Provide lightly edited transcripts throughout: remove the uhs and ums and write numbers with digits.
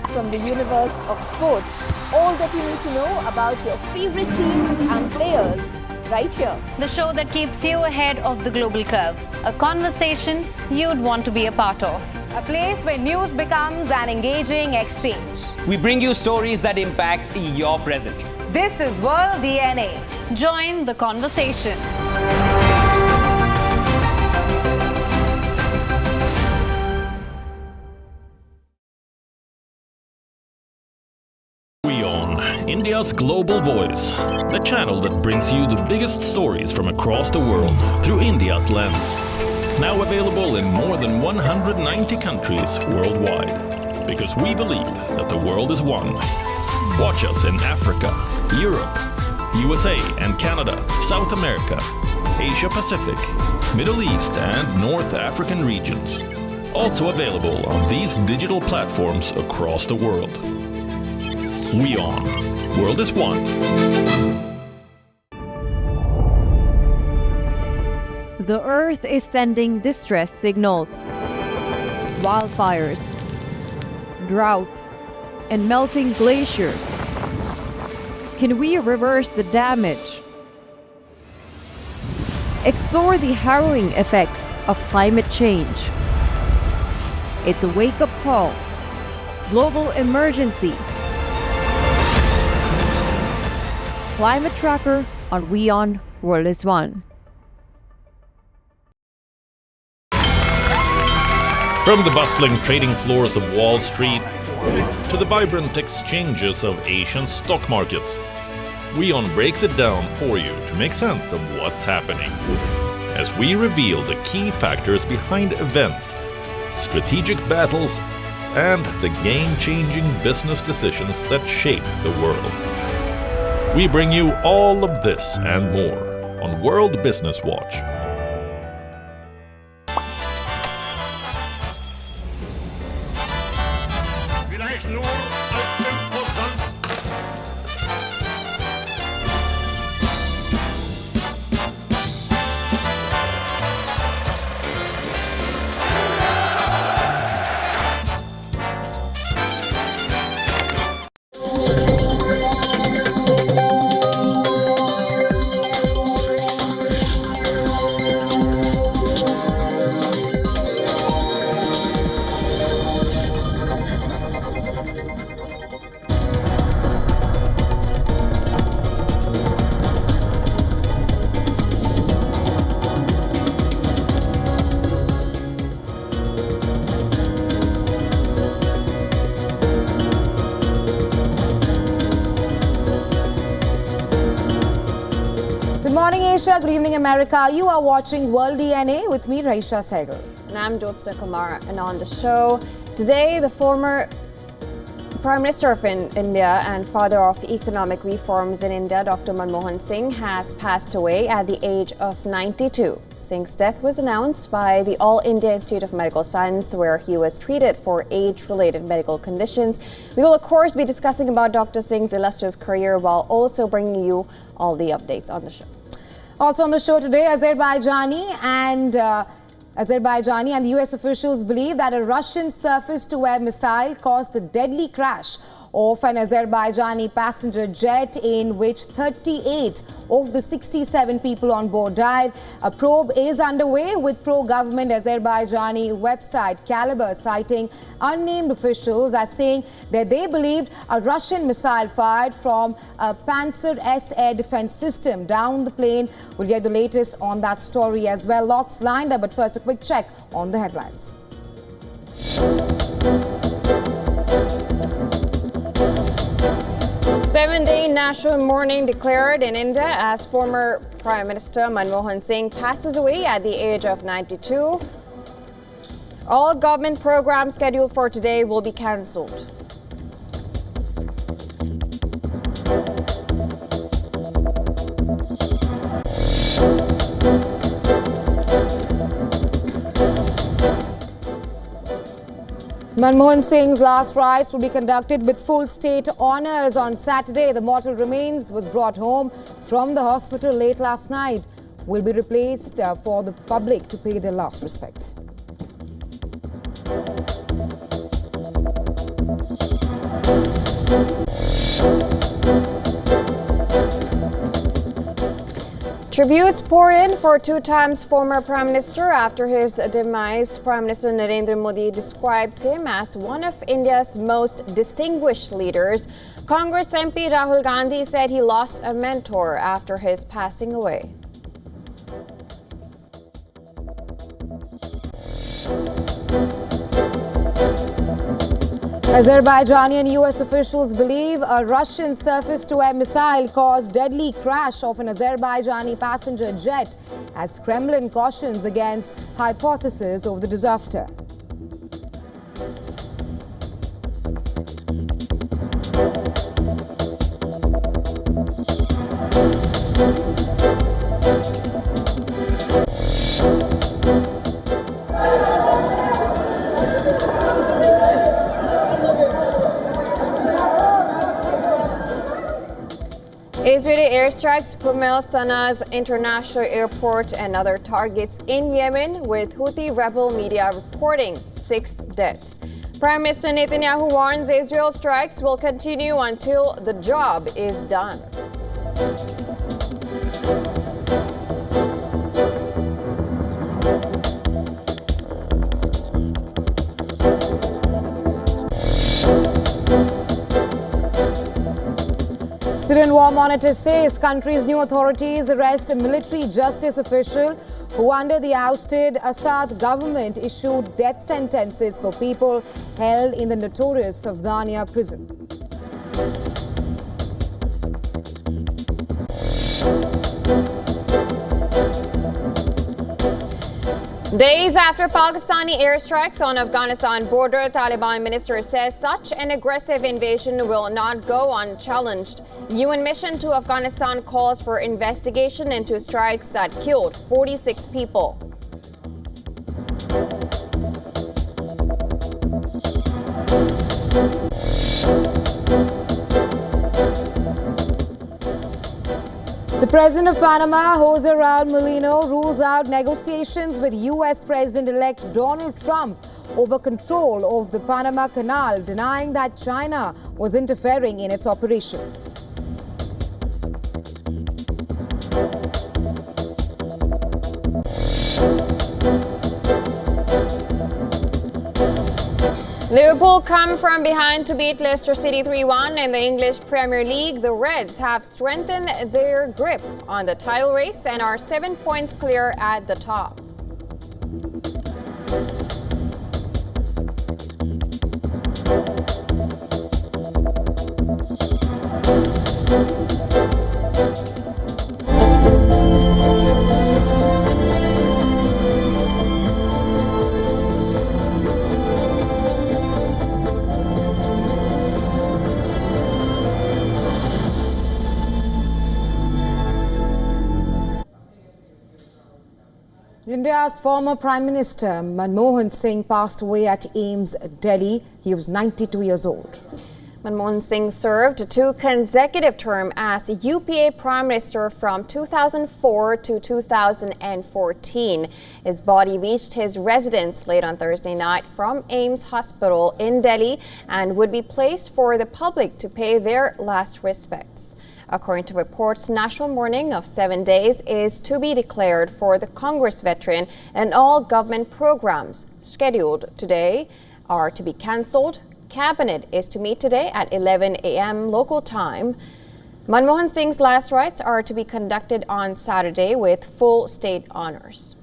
from the universe of sport. All that you need to know about your favorite teams and players right here. The show that keeps you ahead of the global curve. A conversation you'd want to be a part of. A place where news becomes an engaging exchange. We bring you stories that impact your present. This is World DNA. Join the conversation. WION, India's global voice. The channel that brings you the biggest stories from across the world through India's lens. Now available in more than 190 countries worldwide. Because we believe that the world is one. Watch us in Africa, Europe, USA and Canada, South America, Asia Pacific, Middle East and North African regions. Also available on these digital platforms across the world. WION. World is one. The Earth is sending distress signals. Wildfires, droughts, and melting glaciers. Can we reverse the damage? Explore the harrowing effects of climate change. It's a wake-up call. Global emergency. Climate Tracker on WION World is One. From the bustling trading floors of Wall Street to the vibrant exchanges of Asian stock markets, WION breaks it down for you to make sense of what's happening. As we reveal the key factors behind events, strategic battles, and the game-changing business decisions that shape the world. We bring you all of this and more on World Business Watch. Good morning, Asia. Good evening, America. You are watching World DNA with me, Raisha Sehgal. And I'm Jyotsna Kumar, and on the show today, the former Prime Minister of India and father of economic reforms in India, Dr. Manmohan Singh, has passed away at the age of 92. Singh's death was announced by the All India Institute of Medical Science, where he was treated for age-related medical conditions. We will, of course, be discussing about Dr. Singh's illustrious career while also bringing you all the updates on the show. Also on the show today, Azerbaijani and the US officials believe that a Russian surface-to-air missile caused the deadly crash of an Azerbaijani passenger jet in which 38 of the 67 people on board died. A probe is underway with pro-government Azerbaijani website Caliber citing unnamed officials as saying that they believed a Russian missile fired from a Panzer S air defense system down the plane. We'll get the latest on that story as well. Lots lined up, but first a quick check on the headlines. 7-day national mourning declared in India as former Prime Minister Manmohan Singh passes away at the age of 92. All government programs scheduled for today will be cancelled. Manmohan Singh's last rites will be conducted with full state honours on Saturday. The mortal remains was brought home from the hospital late last night. Will be replaced for the public to pay their last respects. Tributes pour in for two times former Prime Minister after his demise. Prime Minister Narendra Modi describes him as one of India's most distinguished leaders. Congress MP Rahul Gandhi said he lost a mentor after his passing away. Azerbaijani and US officials believe a Russian surface-to-air missile caused deadly crash of an Azerbaijani passenger jet as Kremlin cautions against hypothesis of the disaster. Israeli airstrikes Pumel Sanaa's international airport and other targets in Yemen, with Houthi rebel media reporting 6 deaths. Prime Minister Netanyahu warns Israel strikes will continue until the job is done. Syrian War Monitor says country's new authorities arrest a military justice official who, under the ousted Assad government, issued death sentences for people held in the notorious Savdania prison. Days after Pakistani airstrikes on Afghanistan border, Taliban minister says such an aggressive invasion will not go unchallenged. UN mission to Afghanistan calls for investigation into strikes that killed 46 people. The president of Panama, Jose Raul Mulino, rules out negotiations with U.S. President-elect Donald Trump over control of the Panama Canal, denying that China was interfering in its operation. Liverpool come from behind to beat Leicester City 3-1 in the English Premier League. The Reds have strengthened their grip on the title race and are 7 points clear at the top. India's former Prime Minister Manmohan Singh passed away at AIIMS, Delhi. He was 92 years old. Manmohan Singh served 2 consecutive terms as UPA Prime Minister from 2004 to 2014. His body reached his residence late on Thursday night from AIIMS Hospital in Delhi and would be placed for the public to pay their last respects. According to reports, national mourning of 7 days is to be declared for the Congress veteran, and all government programs scheduled today are to be cancelled. Cabinet is to meet today at 11 a.m. local time. Manmohan Singh's last rites are to be conducted on Saturday with full state honors.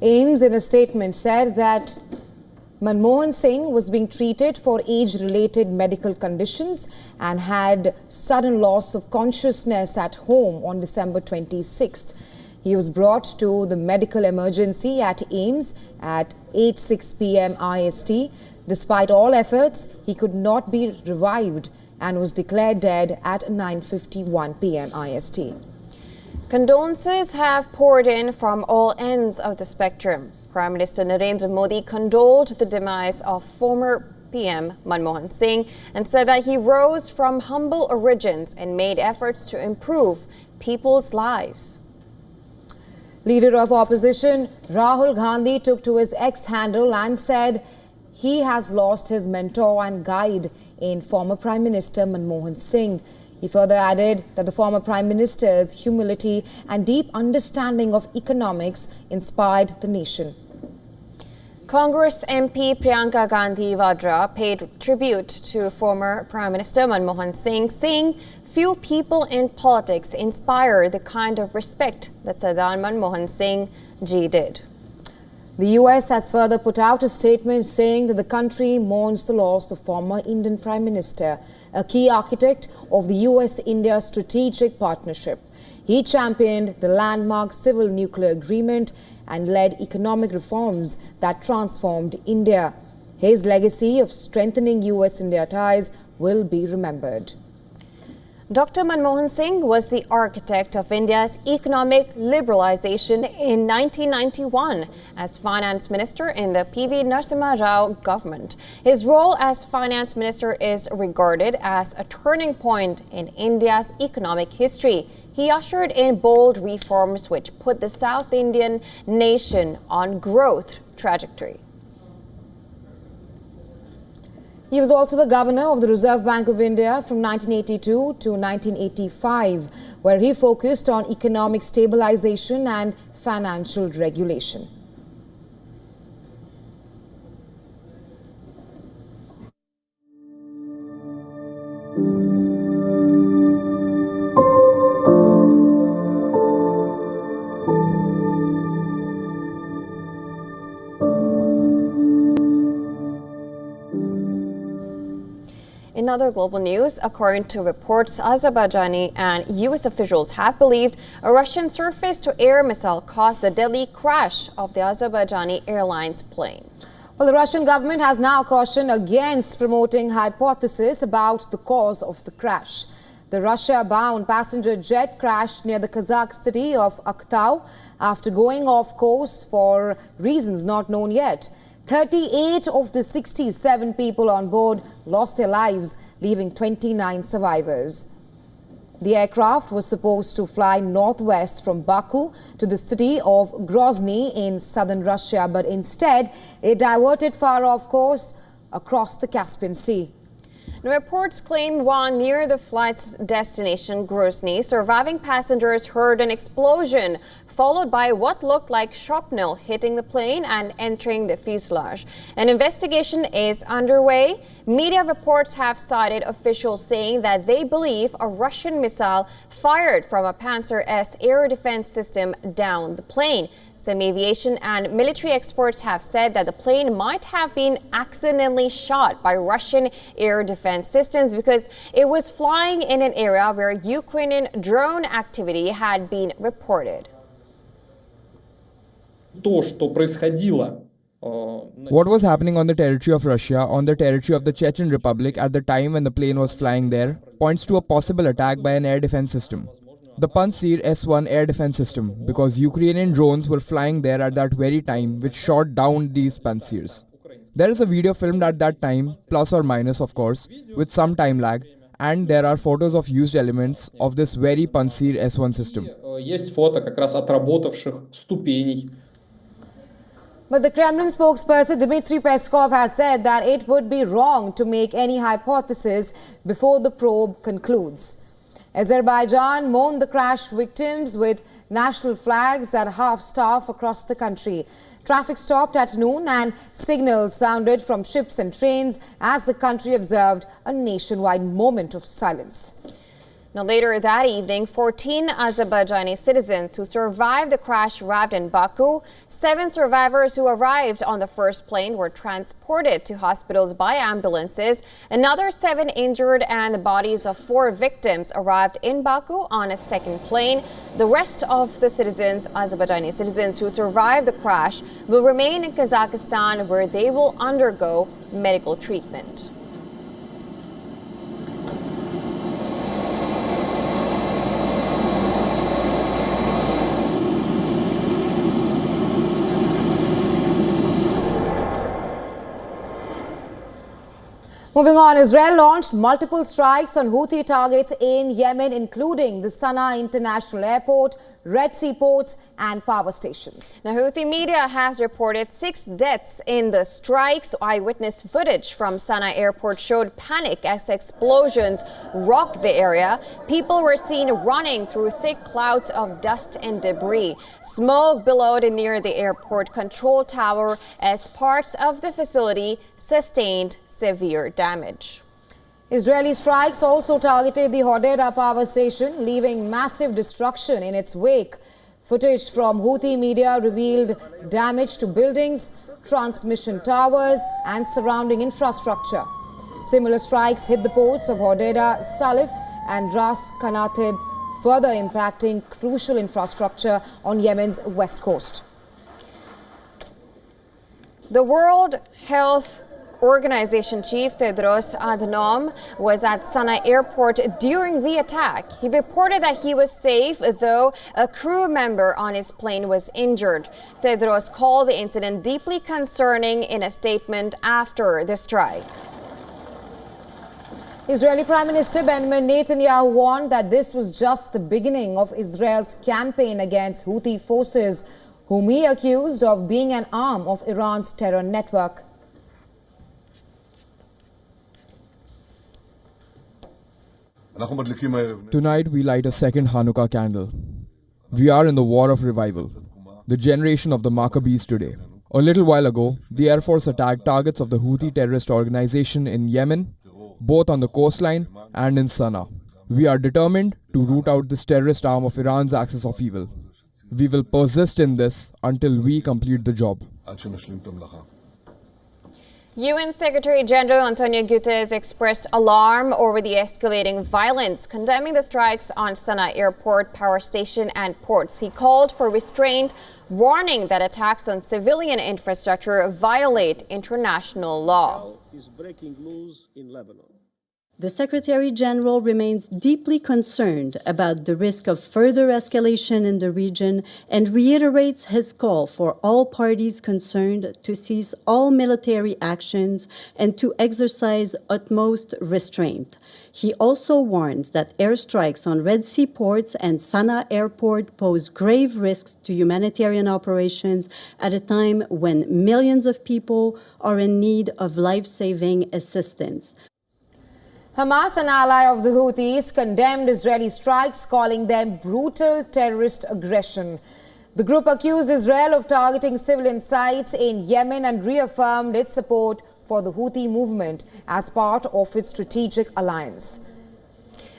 AIIMS in a statement said that Manmohan Singh was being treated for age-related medical conditions and had sudden loss of consciousness at home on December 26th. He was brought to the medical emergency at AIIMS at 8:06 p.m. IST. Despite all efforts, he could not be revived and was declared dead at 9:51 p.m. IST. Condolences have poured in from all ends of the spectrum. Prime Minister Narendra Modi condoled the demise of former PM Manmohan Singh and said that he rose from humble origins and made efforts to improve people's lives. Leader of opposition Rahul Gandhi took to his X handle and said he has lost his mentor and guide in former Prime Minister Manmohan Singh. He further added that the former Prime Minister's humility and deep understanding of economics inspired the nation. Congress MP Priyanka Gandhi Vadra paid tribute to former Prime Minister Manmohan Singh, saying few people in politics inspire the kind of respect that Sardar Manmohan Singh ji did. The US has further put out a statement saying that the country mourns the loss of former Indian Prime Minister, a key architect of the US-India strategic partnership. He championed the landmark civil nuclear agreement and led economic reforms that transformed India. His legacy of strengthening US-India ties will be remembered. Dr. Manmohan Singh was the architect of India's economic liberalization in 1991 as finance minister in the P.V. Narasimha Rao government. His role as finance minister is regarded as a turning point in India's economic history. He ushered in bold reforms which put the South Indian nation on growth trajectory. He was also the governor of the Reserve Bank of India from 1982 to 1985, where he focused on economic stabilization and financial regulation. In other global news, according to reports, Azerbaijani and U.S. officials have believed a Russian surface-to-air missile caused the deadly crash of the Azerbaijani Airlines plane. Well, the Russian government has now cautioned against promoting hypotheses about the cause of the crash. The Russia-bound passenger jet crashed near the Kazakh city of Aktau after going off course for reasons not known yet. 38 of the 67 people on board lost their lives, leaving 29 survivors. The aircraft was supposed to fly northwest from Baku to the city of Grozny in southern Russia, but instead it diverted far off course across the Caspian Sea. Reports claim while near the flight's destination, Grozny, surviving passengers heard an explosion, followed by what looked like shrapnel hitting the plane and entering the fuselage. An investigation is underway. Media reports have cited officials saying that they believe a Russian missile fired from a Panzer S air defense system downed the plane. Some aviation and military experts have said that the plane might have been accidentally shot by Russian air defense systems because it was flying in an area where Ukrainian drone activity had been reported. What was happening on the territory of Russia, on the territory of the Chechen Republic at the time when the plane was flying there, points to a possible attack by an air defense system. The Pantsir S-1 air defense system, because Ukrainian drones were flying there at that very time, which shot down these Pantsirs. There is a video filmed at that time, plus or minus of course, with some time lag, and there are photos of used elements of this very Pantsir S-1 system. But the Kremlin spokesperson Dmitry Peskov has said that it would be wrong to make any hypothesis before the probe concludes. Azerbaijan mourned the crash victims with national flags at half-staff across the country. Traffic stopped at noon and signals sounded from ships and trains as the country observed a nationwide moment of silence. Now, later that evening, 14 Azerbaijani citizens who survived the crash arrived in Baku. 7 survivors who arrived on the first plane were transported to hospitals by ambulances. Another 7 injured and the bodies of 4 victims arrived in Baku on a second plane. The rest of the citizens, Azerbaijani citizens who survived the crash, will remain in Kazakhstan where they will undergo medical treatment. Moving on, Israel launched multiple strikes on Houthi targets in Yemen, including the Sana'a International Airport, Red Sea ports and power stations. Now, Houthi media has reported 6 deaths in the strikes. Eyewitness footage from Sana'a airport showed panic as explosions rocked the area. People were seen running through thick clouds of dust and debris. Smoke billowed near the airport control tower as parts of the facility sustained severe damage. Israeli strikes also targeted the Hodeidah power station, leaving massive destruction in its wake. Footage from Houthi media revealed damage to buildings, transmission towers and surrounding infrastructure. Similar strikes hit the ports of Hodeidah, Salif and Ras Kanatib, further impacting crucial infrastructure on Yemen's west coast. The World Health Organization chief Tedros Adhanom was at Sana'a airport during the attack. He reported that he was safe, though a crew member on his plane was injured. Tedros called the incident deeply concerning in a statement after the strike. Israeli Prime Minister Benjamin Netanyahu warned that this was just the beginning of Israel's campaign against Houthi forces, whom he accused of being an arm of Iran's terror network. Tonight we light a second Hanukkah candle. We are in the war of revival, the generation of the Maccabees today. A little while ago, the Air Force attacked targets of the Houthi terrorist organization in Yemen, both on the coastline and in Sana'a. We are determined to root out this terrorist arm of Iran's axis of evil. We will persist in this until we complete the job. UN Secretary General Antonio Guterres expressed alarm over the escalating violence, condemning the strikes on Sana'a airport, power station and ports. He called for restraint, warning that attacks on civilian infrastructure violate international law. Is breaking news in Lebanon. The Secretary General remains deeply concerned about the risk of further escalation in the region and reiterates his call for all parties concerned to cease all military actions and to exercise utmost restraint. He also warns that airstrikes on Red Sea ports and Sana'a airport pose grave risks to humanitarian operations at a time when millions of people are in need of life-saving assistance. Hamas, an ally of the Houthis, condemned Israeli strikes, calling them brutal terrorist aggression. The group accused Israel of targeting civilian sites in Yemen and reaffirmed its support for the Houthi movement as part of its strategic alliance.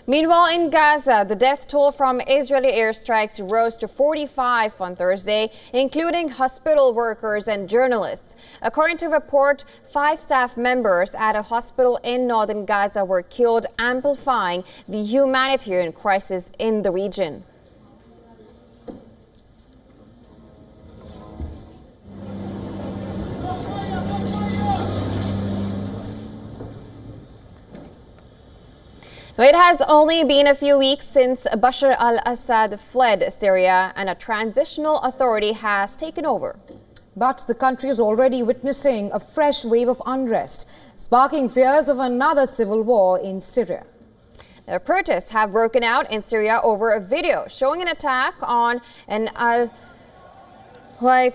Meanwhile, in Gaza, the death toll from Israeli airstrikes rose to 45 on Thursday, including hospital workers and journalists. According to a report, 5 staff members at a hospital in northern Gaza were killed, amplifying the humanitarian crisis in the region. It has only been a few weeks since Bashar al-Assad fled Syria and a transitional authority has taken over. But the country is already witnessing a fresh wave of unrest, sparking fears of another civil war in Syria. Now, protests have broken out in Syria over a video showing an attack on an Al-White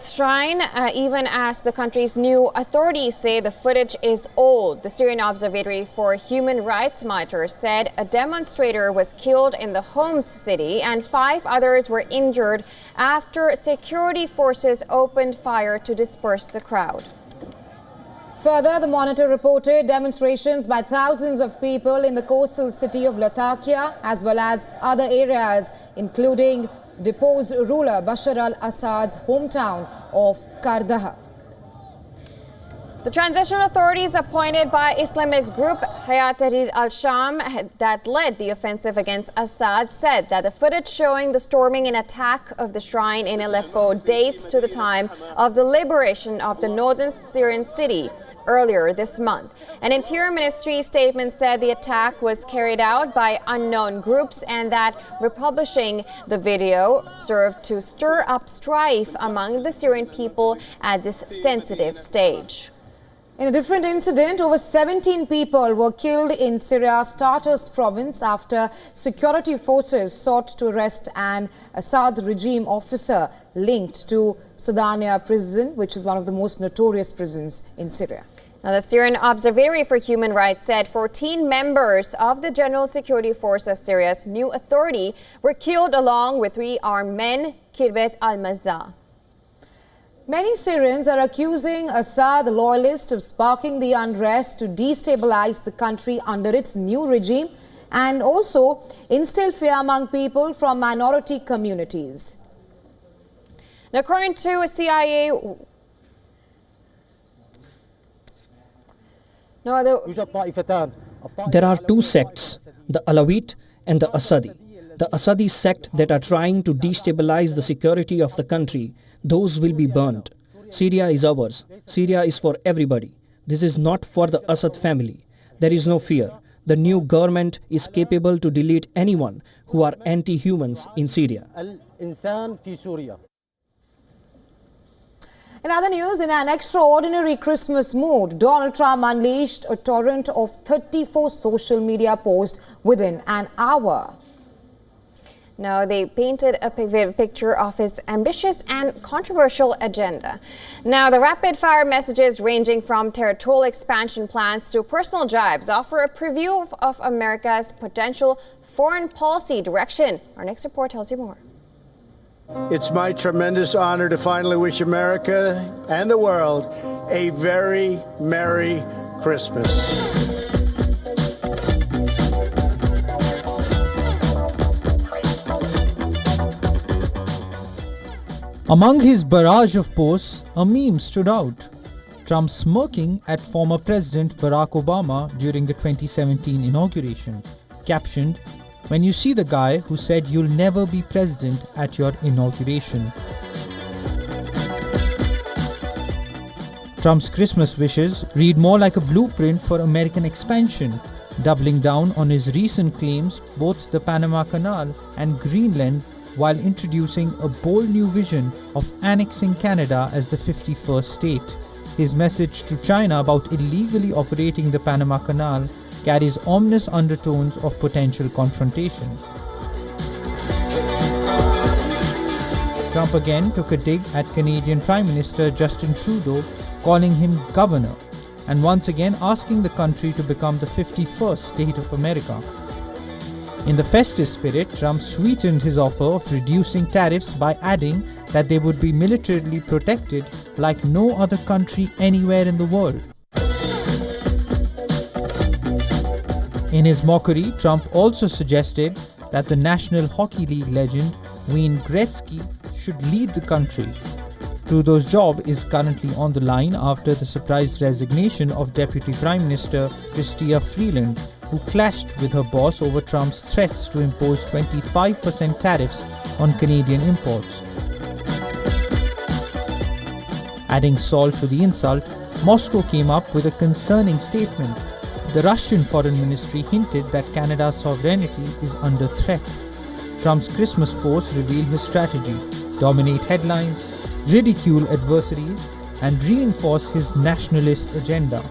shrine, even as the country's new authorities say the footage is old. The Syrian Observatory for Human Rights Monitors said a demonstrator was killed in the Homs city and 5 others were injured after security forces opened fire to disperse the crowd. Further, the Monitor reported demonstrations by thousands of people in the coastal city of Latakia, as well as other areas, including deposed ruler Bashar al-Assad's hometown of Kardaha. The transitional authorities appointed by Islamist group Hayat Tahrir al-Sham that led the offensive against Assad said that the footage showing the storming and attack of the shrine in Aleppo dates to the time of the liberation of the northern Syrian city earlier this month. An Interior Ministry statement said the attack was carried out by unknown groups and that republishing the video served to stir up strife among the Syrian people at this sensitive stage. In a different incident, over 17 people were killed in Syria's Tartus province after security forces sought to arrest an Assad regime officer linked to Sadania prison, which is one of the most notorious prisons in Syria. Now, the Syrian Observatory for Human Rights said 14 members of the General Security Force of Syria's new authority were killed along with 3 armed men, Kirbet al-Mazza. Many Syrians are accusing Assad loyalists of sparking the unrest to destabilize the country under its new regime and also instill fear among people from minority communities. Now, according to a CIA... There are 2 sects, the Alawite and the Assadi. The Assadi sect that are trying to destabilize the security of the country, those will be burnt. Syria is ours. Syria is for everybody. This is not for the Assad family. There is no fear. The new government is capable to delete anyone who are anti-humans in Syria. In other news, in an extraordinary Christmas mood, Donald Trump unleashed a torrent of 34 social media posts within an hour. Now, they painted a picture of his ambitious and controversial agenda. Now, the rapid-fire messages ranging from territorial expansion plans to personal jibes offer a preview of America's potential foreign policy direction. Our next report tells you more. It's my tremendous honor to finally wish America and the world a very Merry Christmas. Among his barrage of posts, a meme stood out. Trump smirking at former President Barack Obama during the 2017 inauguration, captioned, "When you see the guy who said you'll never be president at your inauguration." Trump's Christmas wishes read more like a blueprint for American expansion, doubling down on his recent claims both the Panama Canal and Greenland, while introducing a bold new vision of annexing Canada as the 51st state. His message to China about illegally operating the Panama Canal carries ominous undertones of potential confrontation. Trump again took a dig at Canadian Prime Minister Justin Trudeau, calling him governor, and once again asking the country to become the 51st state of America. In the festive spirit, Trump sweetened his offer of reducing tariffs by adding that they would be militarily protected like no other country anywhere in the world. In his mockery, Trump also suggested that the National Hockey League legend Wayne Gretzky should lead the country. Trudeau's job is currently on the line after the surprise resignation of Deputy Prime Minister Chrystia Freeland, who clashed with her boss over Trump's threats to impose 25% tariffs on Canadian imports. Adding salt to the insult, Moscow came up with a concerning statement. The Russian Foreign Ministry hinted that Canada's sovereignty is under threat. Trump's Christmas posts reveal his strategy: dominate headlines, ridicule adversaries, and reinforce his nationalist agenda.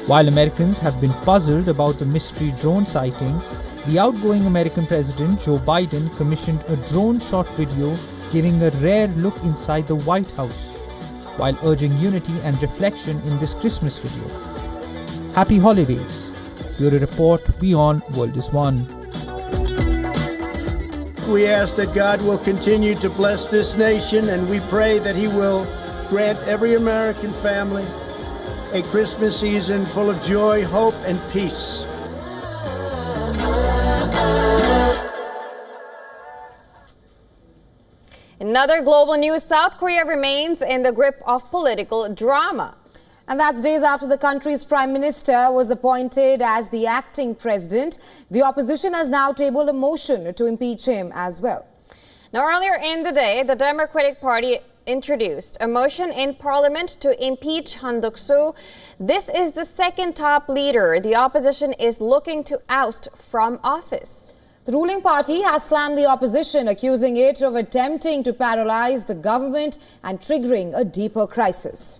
While Americans have been puzzled about the mystery drone sightings, the outgoing American President Joe Biden commissioned a drone-shot video giving a rare look inside the White House, while urging unity and reflection in this Christmas video. Happy holidays. Bureau Report, WION World is One. We ask that God will continue to bless this nation, and we pray that He will grant every American family a Christmas season full of joy, hope, and peace. In other global news, South Korea remains in the grip of political drama. And that's days after the country's prime minister was appointed as the acting president. The opposition has now tabled a motion to impeach him as well. Now, earlier in the day, the Democratic Party introduced a motion in Parliament to impeach Han Duck-soo. This is the second top leader the opposition is looking to oust from office. The ruling party has slammed the opposition, accusing it of attempting to paralyze the government and triggering a deeper crisis.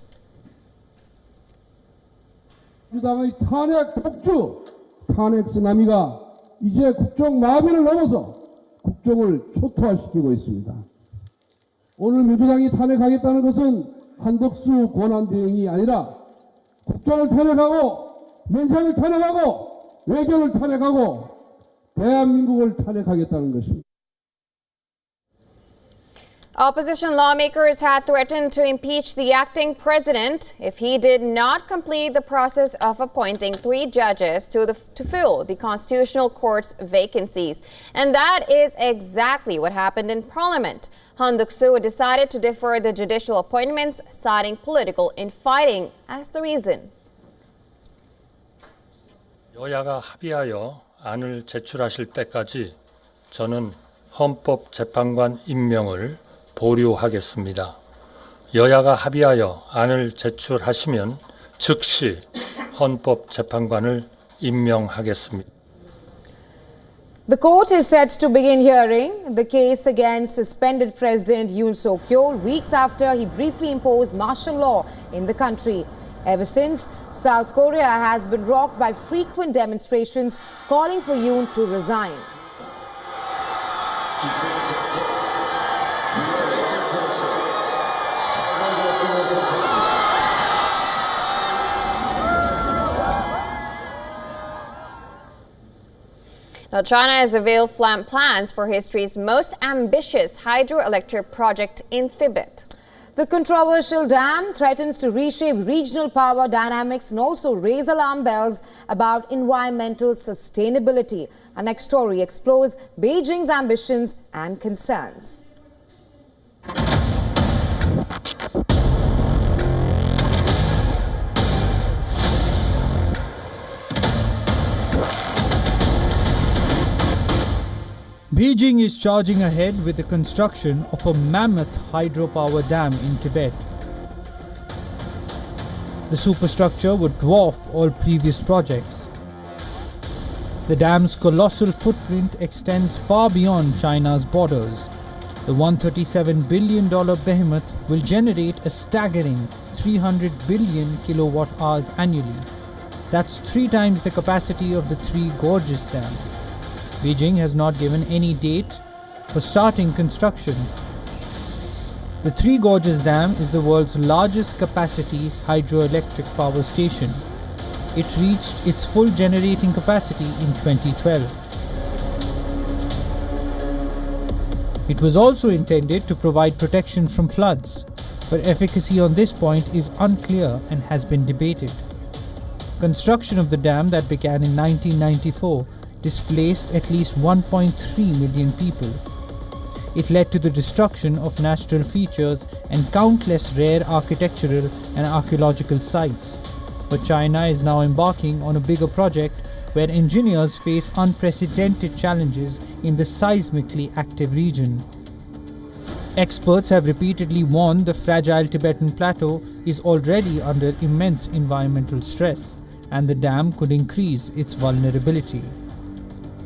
민주당의 탄핵 독주, 탄핵 쓰나미가 이제 국정 마비를 넘어서 국정을 초토화시키고 있습니다. 오늘 민주당이 탄핵하겠다는 것은 한덕수 권한대행이 아니라 국정을 탄핵하고 민생을 탄핵하고 외교를 탄핵하고 대한민국을 탄핵하겠다는 것입니다. Opposition lawmakers had threatened to impeach the acting president if he did not complete the process of appointing 3 judges to fill the Constitutional Court's vacancies. And that is exactly what happened in Parliament. Han Duck-soo decided to defer the judicial appointments, citing political infighting as the reason. 여야가 합의하여 안을 제출하실 때까지 저는 헌법재판관 임명을 보류하겠습니다. 여야가 합의하여 안을 제출하시면 즉시 헌법재판관을 임명하겠습니다. The court is set to begin hearing the case against suspended President Yoon Suk-yeol weeks after he briefly imposed martial law in the country. Ever since, South Korea has been rocked by frequent demonstrations calling for Yoon to resign. Now, China has unveiled plans for history's most ambitious hydroelectric project in Tibet. The controversial dam threatens to reshape regional power dynamics and also raise alarm bells about environmental sustainability. Our next story explores Beijing's ambitions and concerns. Beijing is charging ahead with the construction of a mammoth hydropower dam in Tibet. The superstructure would dwarf all previous projects. The dam's colossal footprint extends far beyond China's borders. The $137 billion behemoth will generate a staggering 300 billion kilowatt hours annually. That's 3 times the capacity of the Three Gorges Dam. Beijing has not given any date for starting construction. The Three Gorges Dam is the world's largest capacity hydroelectric power station. It reached its full generating capacity in 2012. It was also intended to provide protection from floods, but efficacy on this point is unclear and has been debated. Construction of the dam that began in 1994 displaced at least 1.3 million people. It led to the destruction of natural features and countless rare architectural and archaeological sites. But China is now embarking on a bigger project where engineers face unprecedented challenges in the seismically active region. Experts have repeatedly warned the fragile Tibetan plateau is already under immense environmental stress, and the dam could increase its vulnerability.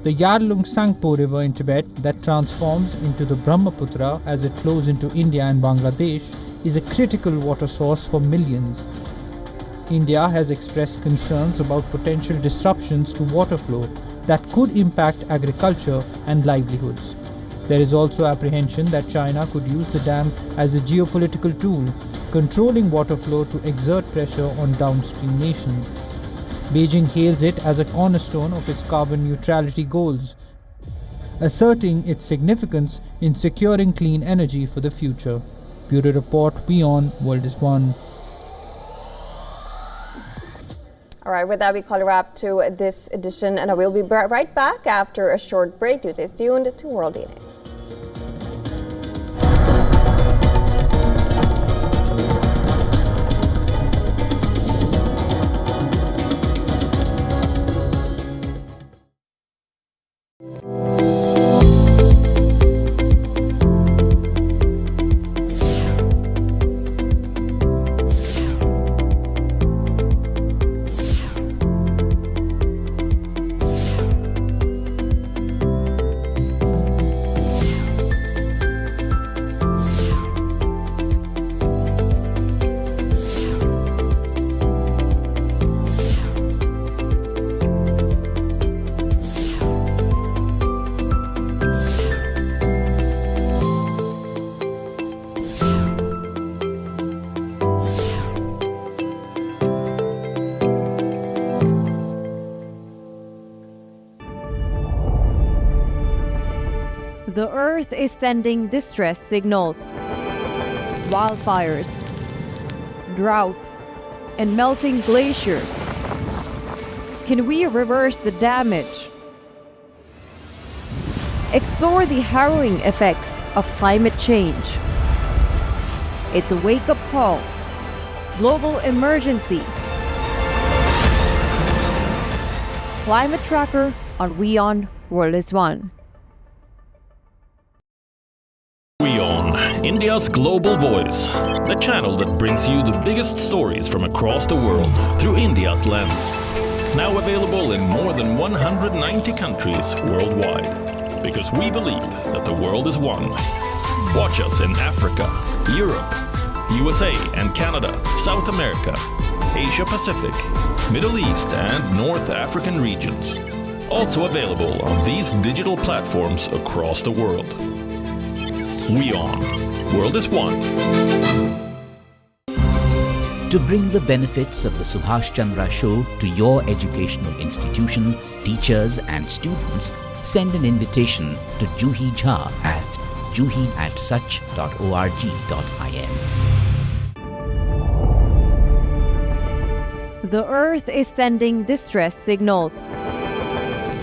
The Yarlung Tsangpo River in Tibet that transforms into the Brahmaputra as it flows into India and Bangladesh is a critical water source for millions. India has expressed concerns about potential disruptions to water flow that could impact agriculture and livelihoods. There is also apprehension that China could use the dam as a geopolitical tool, controlling water flow to exert pressure on downstream nations. Beijing hails it as a cornerstone of its carbon neutrality goals, asserting its significance in securing clean energy for the future. Bureau Report, WION World is One. All right, with that, we call a wrap to this edition, and I will be right back after a short break. Do stay tuned to World Evening. The earth is sending distress signals. Wildfires, droughts, and melting glaciers. Can we reverse the damage? Explore the harrowing effects of climate change. It's a wake-up call. Global emergency. Climate tracker on WION World is One. WION, India's global voice, the channel that brings you the biggest stories from across the world through India's lens. Now available in more than 190 countries worldwide. Because we believe that the world is one. Watch us in Africa, Europe, USA and Canada, South America, Asia Pacific, Middle East and North African regions. Also available on these digital platforms across the world. WION, World is One. To bring the benefits of the Subhash Chandra Show to your educational institution, teachers and students, send an invitation to Juhi Jha at juhi@such.org.in. The earth is sending distress signals.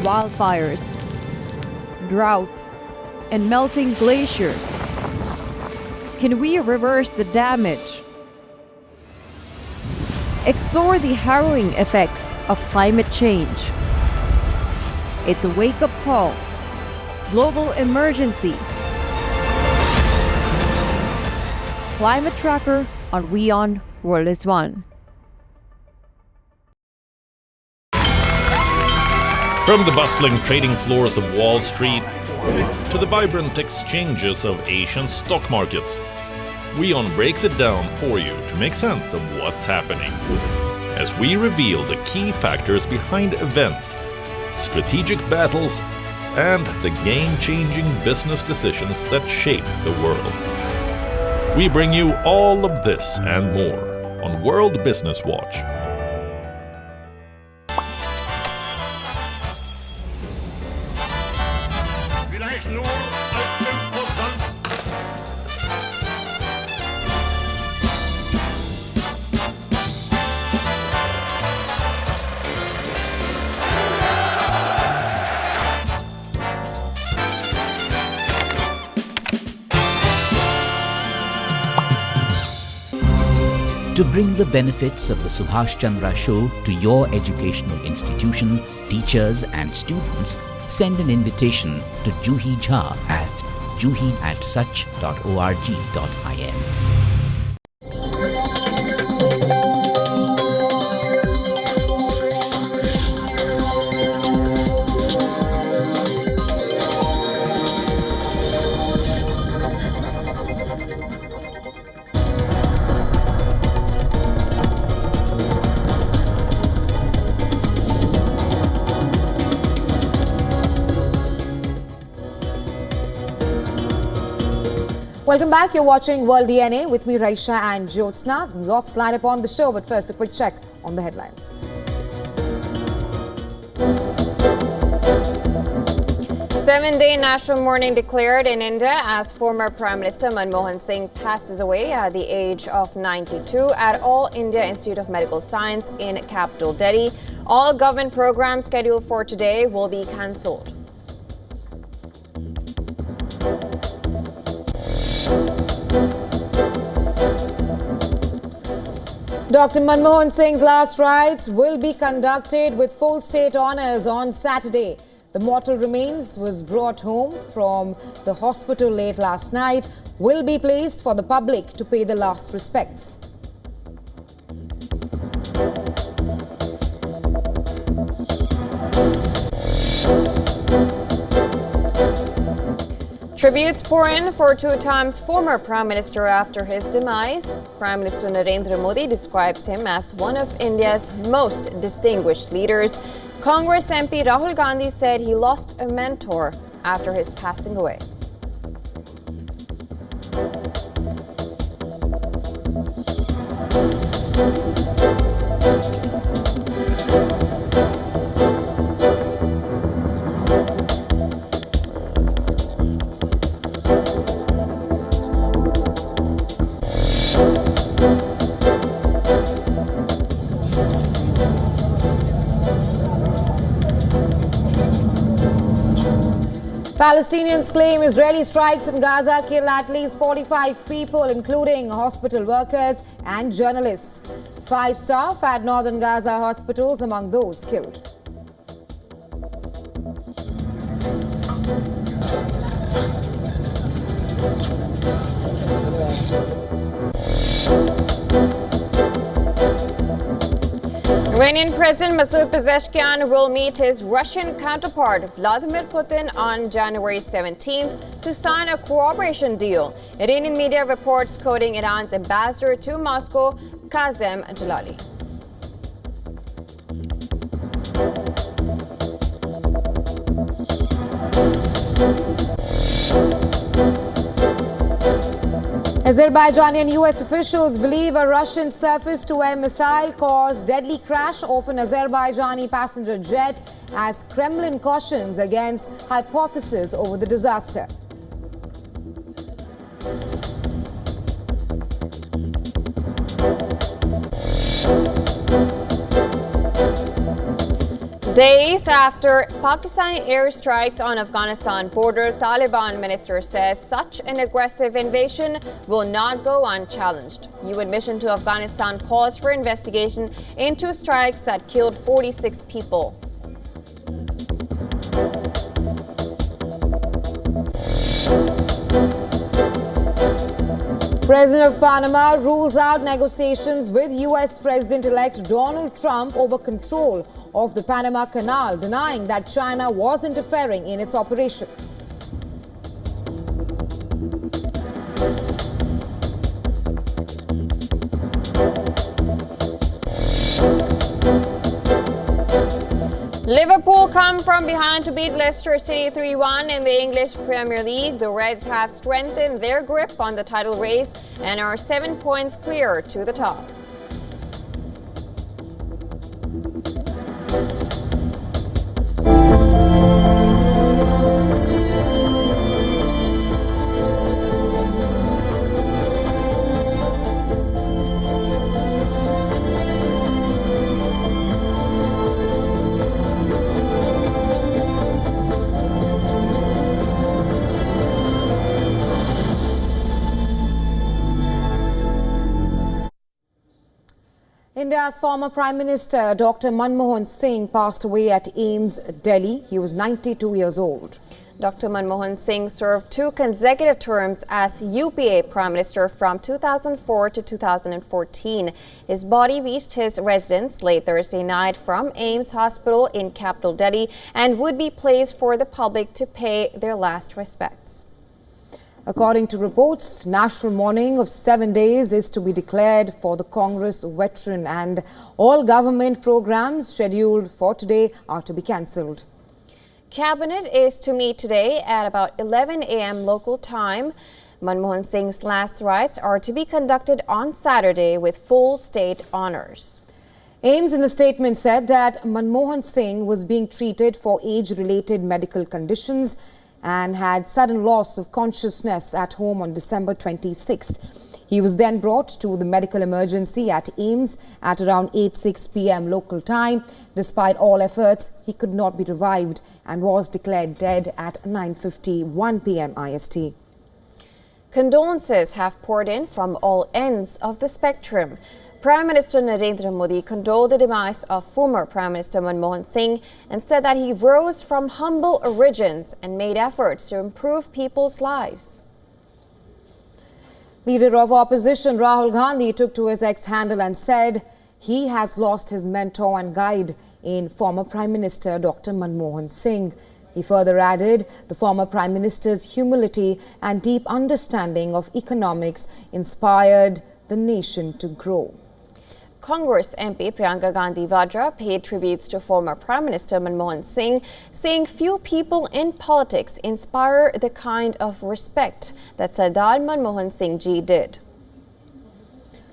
Wildfires, droughts, and melting glaciers. Can we reverse the damage? Explore the harrowing effects of climate change. It's a wake-up call. Global emergency. Climate tracker on WION World is One. From the bustling trading floors of Wall Street to the vibrant exchanges of Asian stock markets, WION breaks it down for you to make sense of what's happening. As we reveal the key factors behind events, strategic battles, and the game-changing business decisions that shape the world. We bring you all of this and more on World Business Watch. To bring the benefits of the Subhash Chandra Show to your educational institution, teachers and students, send an invitation to Juhi Jha at juhi@such.org.in. Welcome back. You're watching World DNA with me, Raisha and Jyotsna. Lots lined up on the show, but first a quick check on the headlines. 7-day national mourning declared in India as former Prime Minister Manmohan Singh passes away at the age of 92 at All India Institute of Medical Science in capital Delhi. All government programs scheduled for today will be cancelled. Dr. Manmohan Singh's last rites will be conducted with full state honours on Saturday. The mortal remains was brought home from the hospital late last night, will be placed for the public to pay the last respects. Tributes pour in for 2 times former Prime Minister after his demise. Prime Minister Narendra Modi describes him as one of India's most distinguished leaders. Congress MP Rahul Gandhi said he lost a mentor after his passing away. Palestinians claim Israeli strikes in Gaza killed at least 45 people, including hospital workers and journalists. 5 staff at northern Gaza hospitals among those killed. Iranian President Masoud Pezeshkian will meet his Russian counterpart Vladimir Putin on January 17th to sign a cooperation deal. Iranian media reports quoting Iran's ambassador to Moscow, Kazem Jalali. Azerbaijani and US officials believe a Russian surface-to-air missile caused deadly crash off an Azerbaijani passenger jet as Kremlin cautions against hypothesis over the disaster. Days after Pakistani airstrikes on Afghanistan border, Taliban minister says such an aggressive invasion will not go unchallenged. UN mission to Afghanistan calls for investigation into strikes that killed 46 people. President of Panama rules out negotiations with US President-elect Donald Trump over control of the Panama Canal, denying that China was interfering in its operation. Liverpool come from behind to beat Leicester City 3-1 in the English Premier League. The Reds have strengthened their grip on the title race and are 7 points clear to the top. India's former Prime Minister Dr. Manmohan Singh passed away at AIIMS, Delhi. He was 92 years old. Dr. Manmohan Singh served 2 consecutive terms as UPA Prime Minister from 2004 to 2014. His body reached his residence late Thursday night from AIIMS Hospital in capital Delhi and would be placed for the public to pay their last respects. According to reports, national mourning of 7 days is to be declared for the Congress veteran, and all government programs scheduled for today are to be cancelled. Cabinet is to meet today at about 11 a.m. local time. Manmohan Singh's last rites are to be conducted on Saturday with full state honours. AIIMS in the statement said that Manmohan Singh was being treated for age-related medical conditions and had sudden loss of consciousness at home on December 26th. He was then brought to the medical emergency at AIIMS at around 8:06 p.m. local time. Despite all efforts, he could not be revived and was declared dead at 9:51 p.m. IST. Condolences have poured in from all ends of the spectrum. Prime Minister Narendra Modi condoled the demise of former Prime Minister Manmohan Singh and said that he rose from humble origins and made efforts to improve people's lives. Leader of opposition Rahul Gandhi took to his X handle and said he has lost his mentor and guide in former Prime Minister Dr. Manmohan Singh. He further added the former Prime Minister's humility and deep understanding of economics inspired the nation to grow. Congress MP Priyanka Gandhi Vadra paid tributes to former Prime Minister Manmohan Singh, saying few people in politics inspire the kind of respect that Sardar Manmohan Singh ji did.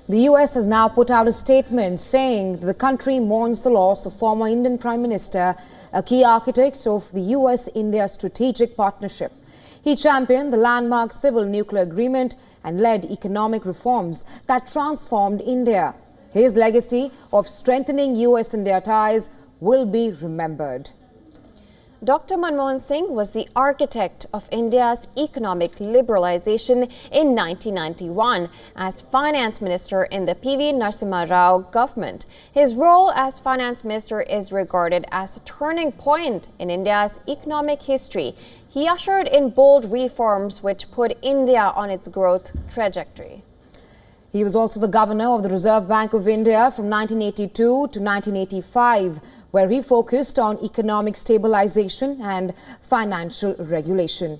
The US has now put out a statement saying the country mourns the loss of former Indian Prime Minister, a key architect of the US-India strategic partnership. He championed the landmark civil nuclear agreement and led economic reforms that transformed India. His legacy of strengthening US-India ties will be remembered. Dr. Manmohan Singh was the architect of India's economic liberalization in 1991 as finance minister in the P.V. Narasimha Rao government. His role as finance minister is regarded as a turning point in India's economic history. He ushered in bold reforms which put India on its growth trajectory. He was also the governor of the Reserve Bank of India from 1982 to 1985, where he focused on economic stabilization and financial regulation.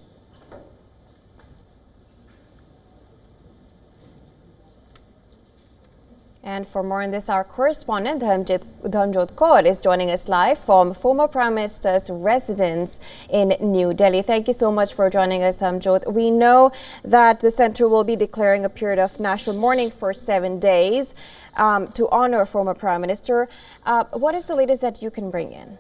And for more on this, our correspondent Dhanjot Kaur is joining us live from former Prime Minister's residence in New Delhi. Thank you so much for joining us, Dhanjot. We know that the centre will be declaring a period of national mourning for 7 days to honour former Prime Minister. What is the latest that you can bring in?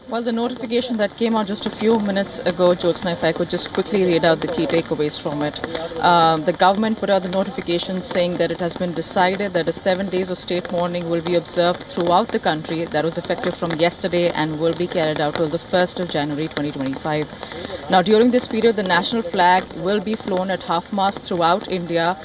Well, the notification that came out just a few minutes ago, Jyotsna, if I could just quickly read out the key takeaways from it. The government put out the notification saying that it has been decided that 7 days of state mourning will be observed throughout the country. That was effective from yesterday and will be carried out till the 1st of January 2025. Now, during this period, the national flag will be flown at half-mast throughout India,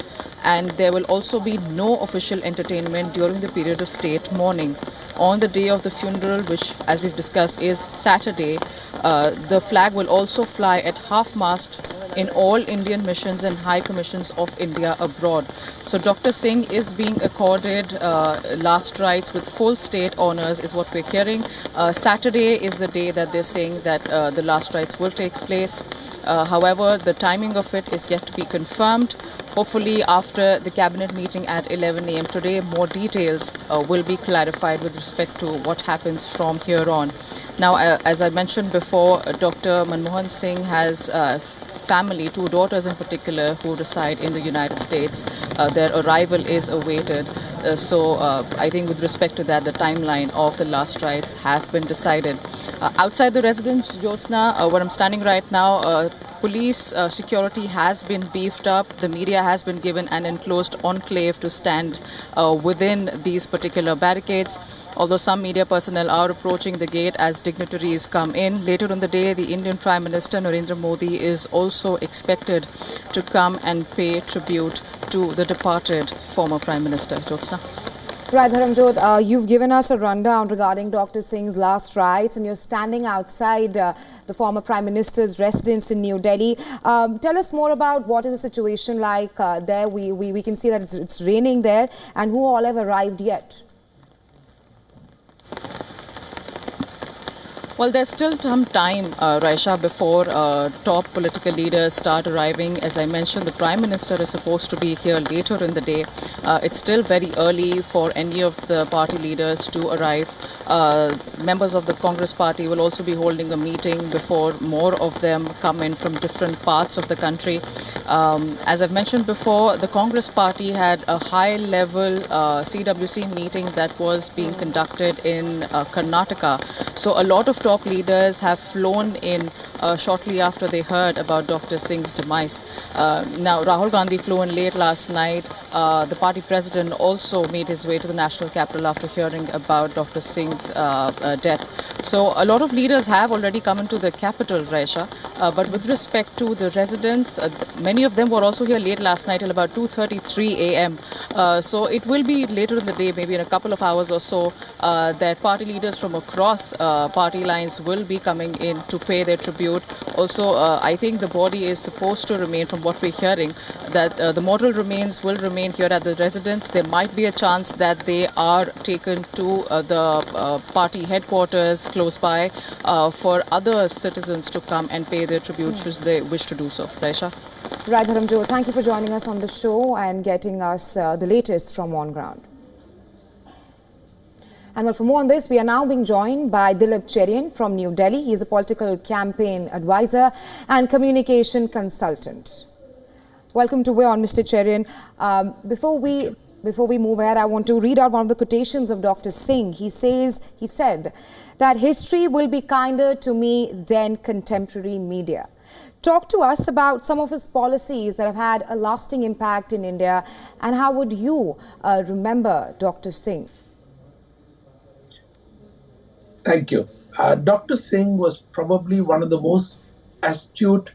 and there will also be no official entertainment during the period of state mourning. On the day of the funeral, which, as we've discussed, is Saturday, the flag will also fly at half-mast in all Indian missions and high commissions of India abroad. So Dr. Singh is being accorded last rites with full state honours, is what we're hearing. Saturday is the day that they're saying that the last rites will take place. However, the timing of it is yet to be confirmed. Hopefully, after the cabinet meeting at 11 a.m. today, more details will be clarified with respect to what happens from here on. Now, as I mentioned before, Dr. Manmohan Singh has family, 2 daughters in particular, who reside in the United States. Their arrival is awaited. So I think with respect to that, the timeline of the last rites have been decided. Outside the residence, Jyotsna, where I'm standing right now, police security has been beefed up. The media has been given an enclosed enclave to stand within these particular barricades. Although some media personnel are approaching the gate as dignitaries come in. Later in the day, the Indian Prime Minister Narendra Modi is also expected to come and pay tribute to the departed former Prime Minister. Jyotsna. Right, Dharamjot, you've given us a rundown regarding Dr. Singh's last rites, and you're standing outside the former Prime Minister's residence in New Delhi. Tell us more about what is the situation like there. We can see that it's raining there, and who all have arrived yet? Well, there's still some time, Raisha, before top political leaders start arriving. As I mentioned, the Prime Minister is supposed to be here later in the day. It's still very early for any of the party leaders to arrive. Members of the Congress party will also be holding a meeting before more of them come in from different parts of the country. As I've mentioned before, the Congress party had a high-level CWC meeting that was being conducted in Karnataka. So a lot of top leaders have flown in shortly after they heard about Dr. Singh's demise. Now, Rahul Gandhi flew in late last night. The party president also made his way to the national capital after hearing about Dr. Singh's death. So a lot of leaders have already come into the capital, Raisha. But with respect to the residents, many of them were also here late last night till about 2:33 a.m. So it will be later in the day, maybe in a couple of hours or so, that party leaders from across party lines will be coming in to pay their tribute. Also, I think the body is supposed to remain, from what we're hearing, that the mortal remains will remain here at the residence. There might be a chance that they are taken to the party headquarters close by for other citizens to come and pay their tribute should they wish to do so. Raisha? Right, Dharamjot, thank you for joining us on the show and getting us the latest from on ground. And well, for more on this, we are now being joined by Dilip Cherian from New Delhi. He is a political campaign advisor and communication consultant. Welcome to WION, Mr. Cherian. Before we move ahead, I want to read out one of the quotations of Dr. Singh. He said that history will be kinder to me than contemporary media. Talk to us about some of his policies that have had a lasting impact in India, and how would you remember Dr. Singh? Thank you. Dr. Singh was probably one of the most astute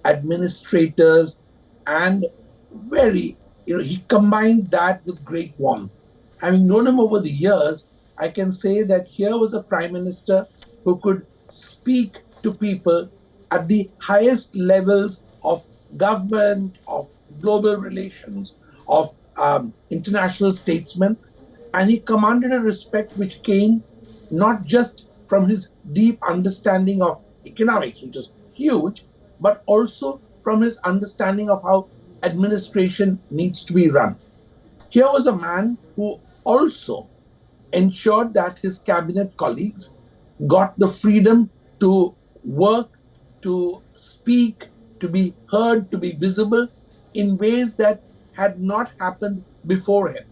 administrators, and he combined that with great warmth. Having known him over the years, I can say that here was a prime minister who could speak to people at the highest levels of government, of global relations, of international statesmen, and he commanded a respect which came not just from his deep understanding of economics, which is huge, but also from his understanding of how administration needs to be run. Here was a man who also ensured that his cabinet colleagues got the freedom to work, to speak, to be heard, to be visible in ways that had not happened before him.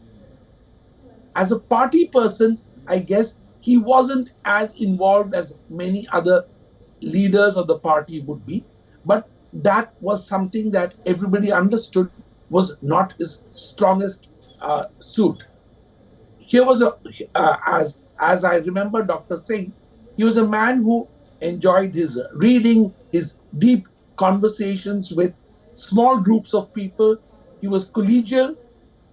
As a party person, I guess he wasn't as involved as many other leaders of the party would be, but that was something that everybody understood was not his strongest suit. Here was as I remember Dr. Singh, he was a man who enjoyed his reading, his deep conversations with small groups of people. He was collegial,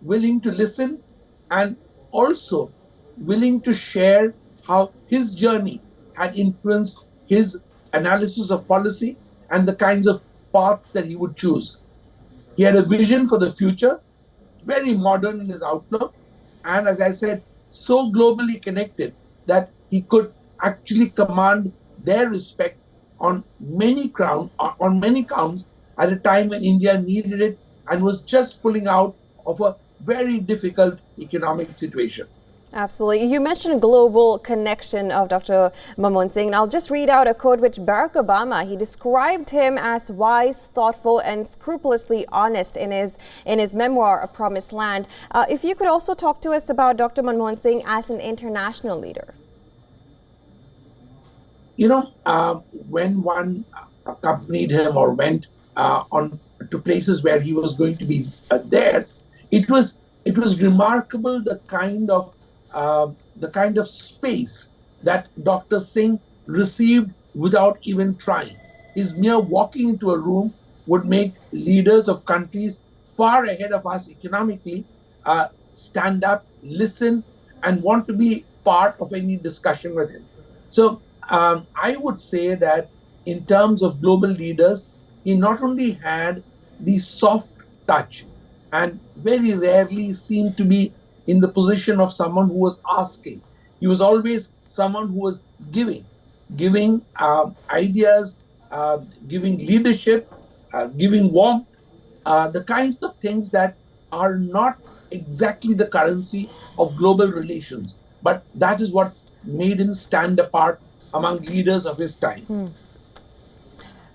willing to listen, and also willing to share how his journey had influenced his analysis of policy and the kinds of paths that he would choose. He had a vision for the future, very modern in his outlook, and as I said, so globally connected that he could actually command their respect on many counts at a time when India needed it and was just pulling out of a very difficult economic situation. Absolutely. You mentioned global connection of Dr. Manmohan Singh. And I'll just read out a quote which Barack Obama, he described him as wise, thoughtful, and scrupulously honest in his memoir, A Promised Land. If you could also talk to us about Dr. Manmohan Singh as an international leader. When one accompanied him or went on to places where he was going to be there, it was remarkable the kind of space that Dr. Singh received without even trying. His mere walking into a room would make leaders of countries far ahead of us economically stand up, listen, and want to be part of any discussion with him. So I would say that in terms of global leaders, he not only had the soft touch and very rarely seemed to be in the position of someone who was asking. He was always someone who was giving ideas, giving leadership, giving warmth, the kinds of things that are not exactly the currency of global relations. But that is what made him stand apart among leaders of his time.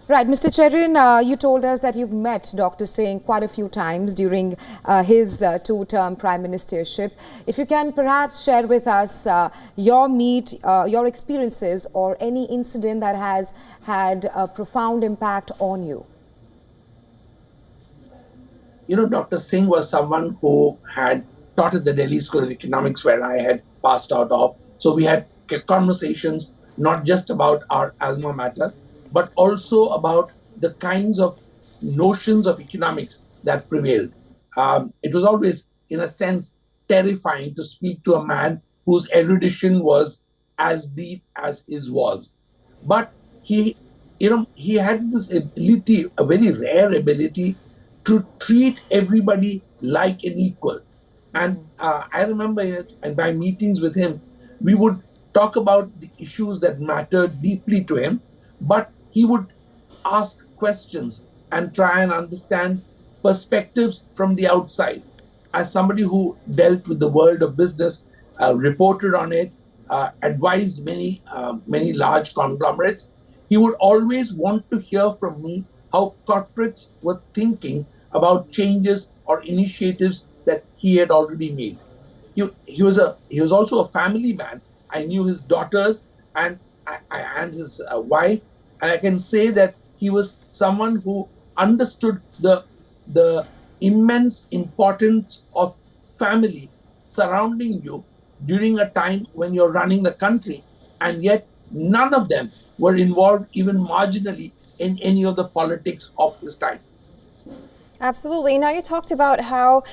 Right, Mr. Cherian, you told us that you've met Dr. Singh quite a few times during his two-term prime ministership. If you can perhaps share with us your experiences or any incident that has had a profound impact on you. Dr. Singh was someone who had taught at the Delhi School of Economics, where I had passed out of. So we had conversations not just about our alma mater, but also about the kinds of notions of economics that prevailed. It was always, in a sense, terrifying to speak to a man whose erudition was as deep as his was. But he had this ability, a very rare ability, to treat everybody like an equal. And I remember in my meetings with him, we would talk about the issues that mattered deeply to him, but he would ask questions and try and understand perspectives from the outside. As somebody who dealt with the world of business, reported on it, advised many large conglomerates, he would always want to hear from me how corporates were thinking about changes or initiatives that he had already made. He was also a family man. I knew his daughters and his wife, and I can say that he he was someone who understood the immense importance of family surrounding you during a time when you're running the country, and yet none of them were involved even marginally in any of the politics of his time. Absolutely. Now, you talked about how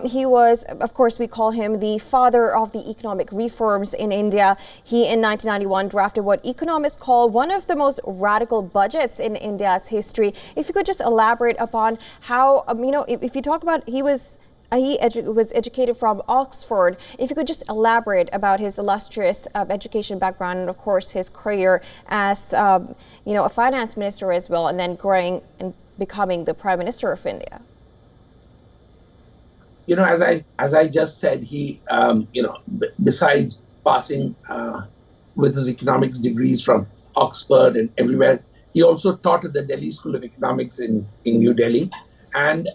he was, of course, we call him the father of the economic reforms in India. He, in 1991, drafted what economists call one of the most radical budgets in India's history. If you could just elaborate upon how, if you talk about he was educated from Oxford. If you could just elaborate about his illustrious education background and, of course, his career as, a finance minister as well, and then growing and becoming the Prime Minister of India. As I just said, he, besides passing with his economics degrees from Oxford and everywhere, he also taught at the Delhi School of Economics in New Delhi. And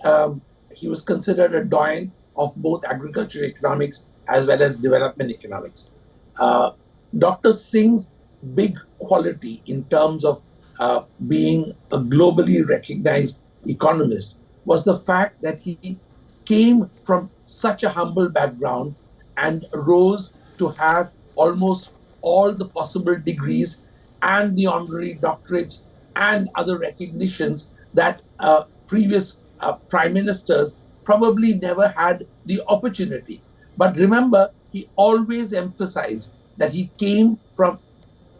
he was considered a doyen of both agriculture economics as well as development economics. Dr. Singh's big quality in terms of being a globally recognized economist was the fact that he came from such a humble background and rose to have almost all the possible degrees and the honorary doctorates and other recognitions that previous prime ministers probably never had the opportunity. But remember, he always emphasized that he came from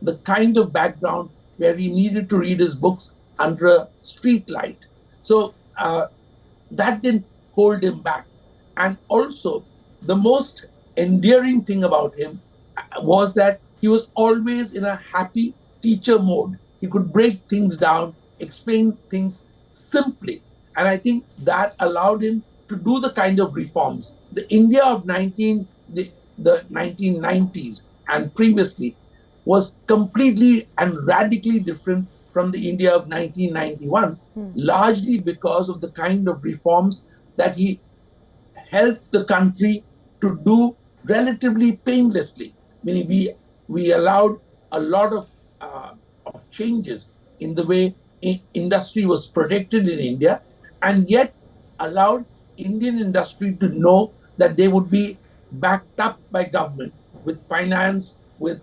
the kind of background where he needed to read his books under a street light. So that didn't hold him back. And also, the most endearing thing about him was that he was always in a happy teacher mode. He could break things down, explain things simply. And I think that allowed him to do the kind of reforms. The India of the 1990s and previously was completely and radically different from the India of 1991, largely because of the kind of reforms that he helped the country to do relatively painlessly. Meaning we allowed a lot of changes in the way industry was protected in India, and yet allowed Indian industry to know that they would be backed up by government with finance, with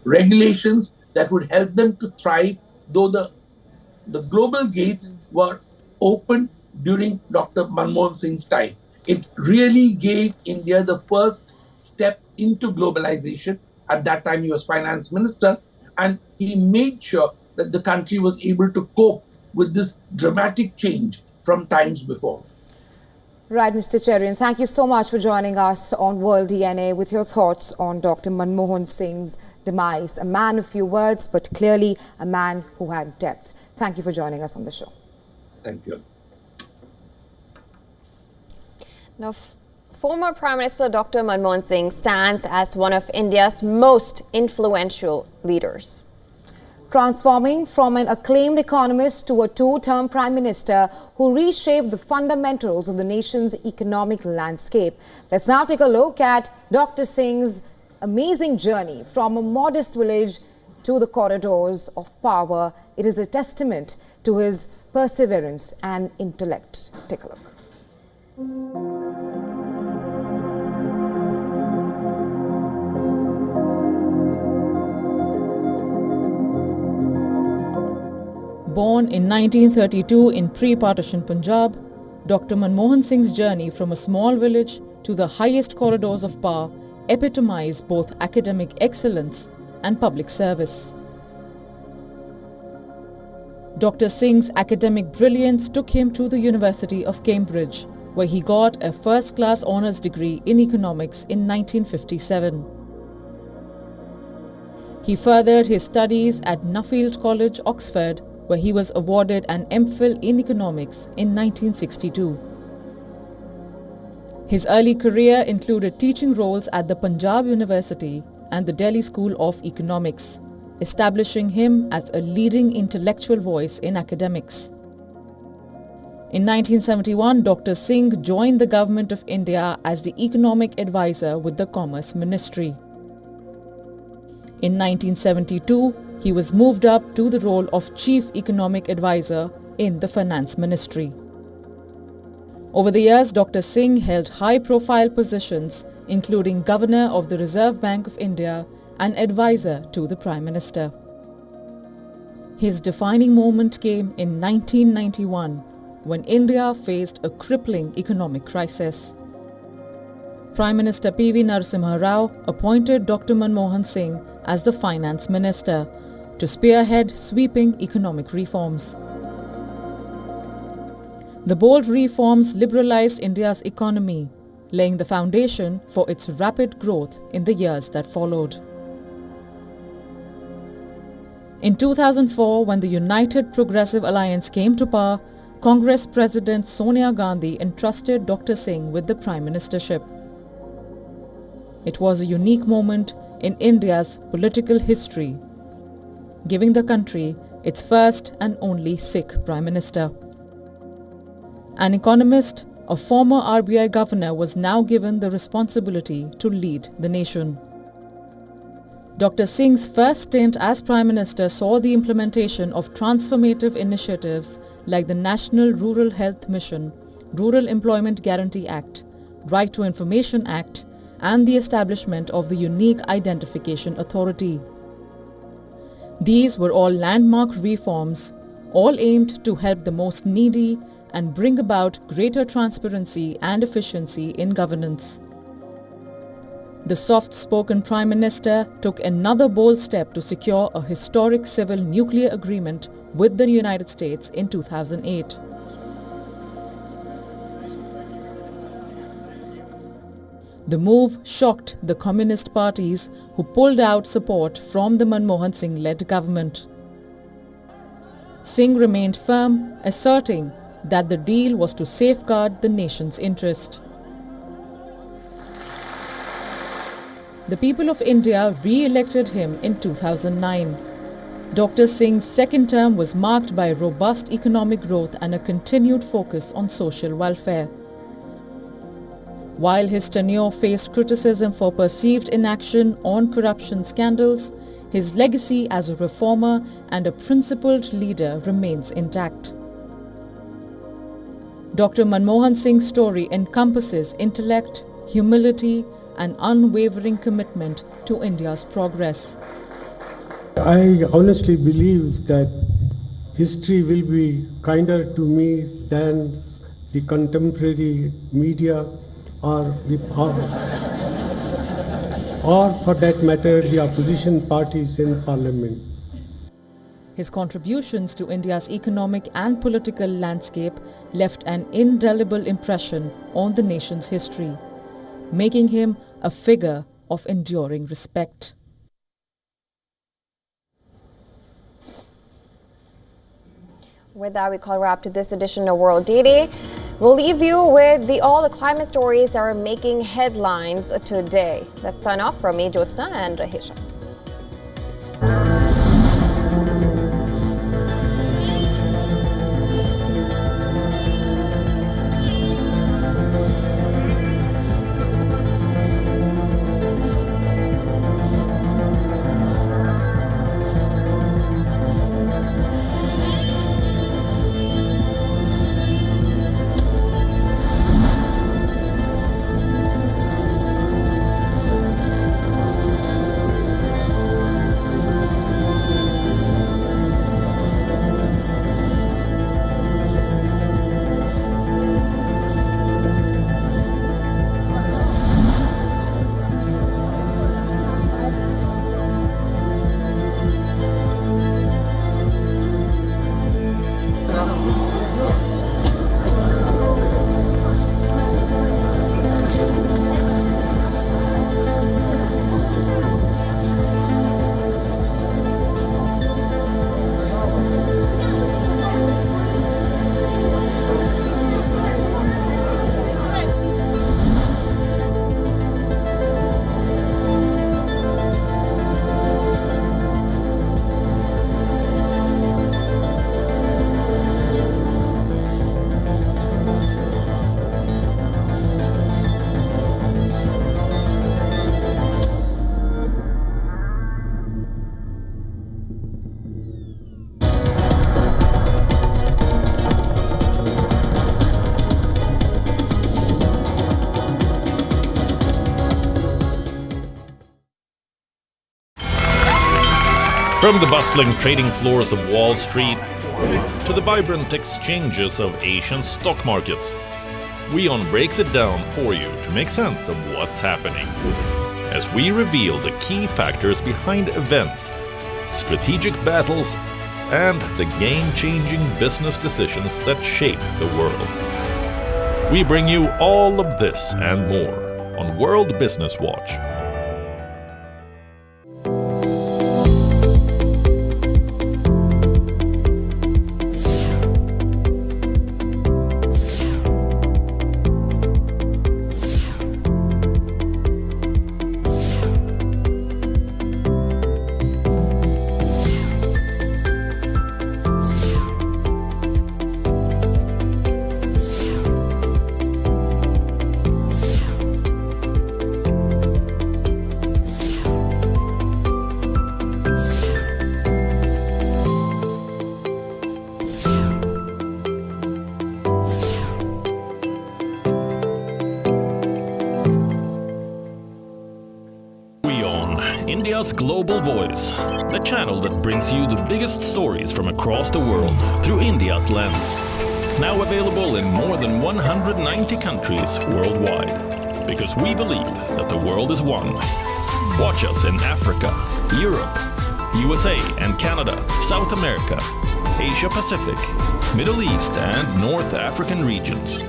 regulations that would help them to thrive, though the global gates were open during Dr. Manmohan Singh's time. It really gave India the first step into globalization. At that time, he was finance minister, and he made sure that the country was able to cope with this dramatic change from times before. Right, Mr. Cherian, thank you so much for joining us on World DNA with your thoughts on Dr. Manmohan Singh's demise. A man of few words, but clearly a man who had depth. Thank you for joining us on the show. Thank you. Now, former Prime Minister Dr. Manmohan Singh stands as one of India's most influential leaders. Transforming from an acclaimed economist to a two-term prime minister who reshaped the fundamentals of the nation's economic landscape. Let's now take a look at Dr. Singh's amazing journey from a modest village to the corridors of power. It is a testament to his perseverance and intellect. Take a look. Born in 1932 in pre-partition Punjab, Dr. Manmohan Singh's journey from a small village to the highest corridors of power epitomized both academic excellence and public service. Dr. Singh's academic brilliance took him to the University of Cambridge, where he got a first-class honours degree in economics in 1957. He furthered his studies at Nuffield College, Oxford, where he was awarded an MPhil in economics in 1962. His early career included teaching roles at the Punjab University and the Delhi School of Economics, establishing him as a leading intellectual voice in academics. In 1971, Dr. Singh joined the Government of India as the economic advisor with the Commerce Ministry. In 1972, he was moved up to the role of Chief Economic Advisor in the Finance Ministry. Over the years, Dr. Singh held high-profile positions, including Governor of the Reserve Bank of India and advisor to the Prime Minister. His defining moment came in 1991, when India faced a crippling economic crisis. Prime Minister P.V. Narasimha Rao appointed Dr. Manmohan Singh as the Finance Minister to spearhead sweeping economic reforms. The bold reforms liberalized India's economy, laying the foundation for its rapid growth in the years that followed. In 2004, when the United Progressive Alliance came to power, Congress President Sonia Gandhi entrusted Dr. Singh with the Prime Ministership. It was a unique moment in India's political history, giving the country its first and only Sikh Prime Minister. An economist, a former RBI governor, was now given the responsibility to lead the nation. Dr. Singh's first stint as Prime Minister saw the implementation of transformative initiatives like the National Rural Health Mission, Rural Employment Guarantee Act, Right to Information Act, and the establishment of the Unique Identification Authority. These were all landmark reforms, all aimed to help the most needy and bring about greater transparency and efficiency in governance. The soft-spoken Prime Minister took another bold step to secure a historic civil nuclear agreement with the United States in 2008. The move shocked the communist parties who pulled out support from the Manmohan Singh-led government. Singh remained firm, asserting that the deal was to safeguard the nation's interest. The people of India re-elected him in 2009. Dr. Singh's second term was marked by robust economic growth and a continued focus on social welfare. While his tenure faced criticism for perceived inaction on corruption scandals, his legacy as a reformer and a principled leader remains intact. Dr. Manmohan Singh's story encompasses intellect, humility, and unwavering commitment to India's progress. I honestly believe that history will be kinder to me than the contemporary media or for that matter the opposition parties in parliament. His contributions to India's economic and political landscape left an indelible impression on the nation's history, making him a figure of enduring respect. With that, we call a wrap to this edition of World Daily. We'll leave you with all the climate stories that are making headlines today. Let's sign off from me, Jyotsna and Rahisha. From the bustling trading floors of Wall Street to the vibrant exchanges of Asian stock markets, WION breaks it down for you to make sense of what's happening, as we reveal the key factors behind events, strategic battles, and the game-changing business decisions that shape the world. We bring you all of this and more on World Business Watch. India's global voice, the channel that brings you the biggest stories from across the world through India's lens. Now available in more than 190 countries worldwide. Because we believe that the world is one. Watch us in Africa, Europe, USA and Canada, South America, Asia Pacific, Middle East and North African regions.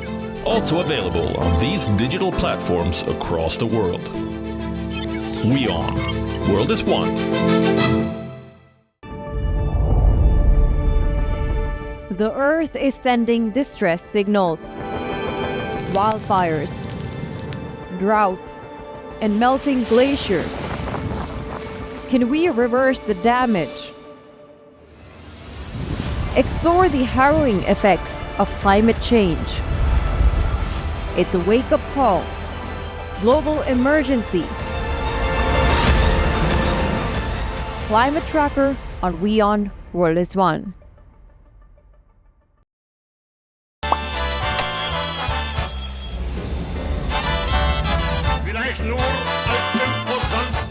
Also available on these digital platforms across the world. WION. World is one. The Earth is sending distress signals. Wildfires, droughts, and melting glaciers. Can we reverse the damage? Explore the harrowing effects of climate change. It's a wake-up call. Global emergency. Climate Tracker on WION World is One. Vielleicht nur als Imposant.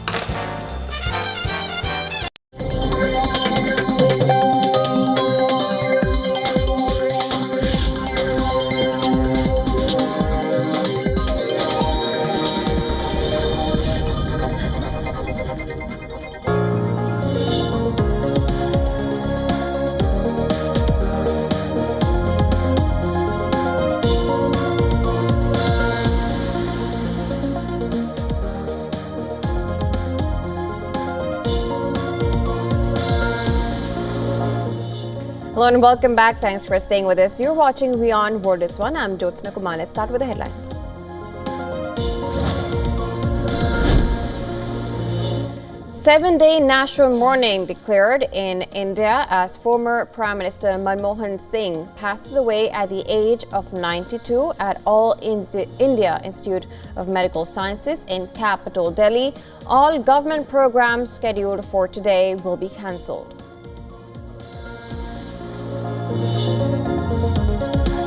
Hello and welcome back. Thanks for staying with us. You're watching WION World is One. I'm Jyotsna Kumar. Let's start with the headlines. Seven-day national mourning declared in India as former Prime Minister Manmohan Singh passes away at the age of 92 at All India Institute of Medical Sciences in capital Delhi. All government programs scheduled for today will be cancelled.